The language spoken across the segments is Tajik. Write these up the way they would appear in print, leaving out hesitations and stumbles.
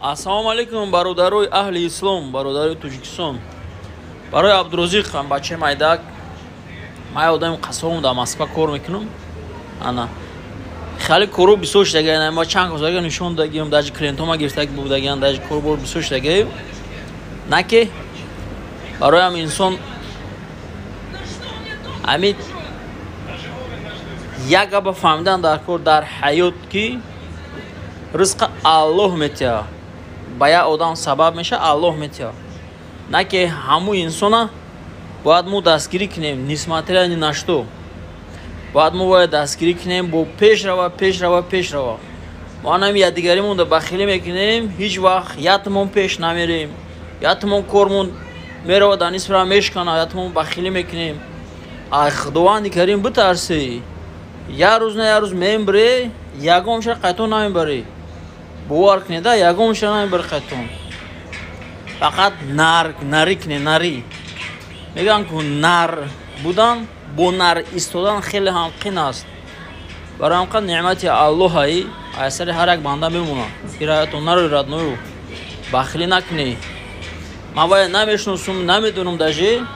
Ассалому алейкум, бародарои аҳли ислом, бародарои Тоҷикистон. Барои Абдурозиқ ҳам бачаи майдак. Ман одами қасобам дар Москва кор мекунам. Ана хали кору бисёр шудагиам, ма чанд ҳозирга нишон дадагиам, даҷи клиентома гирифтаги будагиам, даҷи кор бор бисёр шудагиам. Наки барои ҳам инсон ҳамид як габа фаҳмидан дар кор дар ҳаёт ки ризқа Аллоҳ метиҳад. Ба як одам сабаб меша, Аллоҳ метиҳад. На ки ҳаму инсона бояд мо дастгирӣ кунем, нисматира ни на што. Бояд мо бояд дастгирӣ кунем, бо пешрава. Мо ҳам якдигаримон да бахилӣ мекунем, ҳеҷ вақт якмон пеш намерем. Якмон кормон мерава дар нисф рав мешкана, якмон бахилӣ мекунем. Ай Худованди Карим битарсӣ. Як рӯз на як рӯз мебаре, ягонша қайтон намебарӣ. Бовар кунед, ягонша намебари қайтон. Фақат нарӣ кунед, нарӣ. Мегӯям ки нар будан бо нар истодан хеле ҳам қин аст. Барои ҳам қад неъмати Аллоҳаи аз сари ҳар як банда мемонад. Ираятон наро иратною бахилӣ накунед. Ман бояд намешносум, намедонам даже.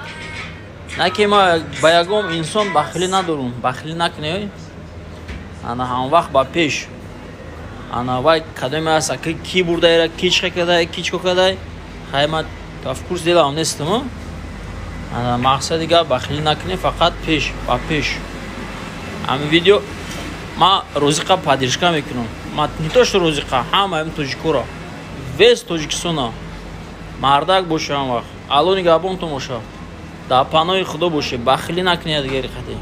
На ки ма ба ягон инсон бахилӣ надорум. Бахилӣ накунед. Ана ҳам вақт ба пеш. Ана вай кадоме аст ки бурдаира, ки чӣ кадай, ки чико кадай. Хай ман тафкурс делам нестам. Ана мақсади гап бахилӣ накунед, фақат пеш, ба пеш. Ҳамин видео ма розиқа поддержка мекунам. Ма не то что розиқа, ҳамаи тоҷикора. Вес Тоҷикистона. Мардак боша ҳам вақт. Алло нигоҳбон томоша. Дар паноҳи Худо бошед. Бахилӣ накунед дигари қатъи.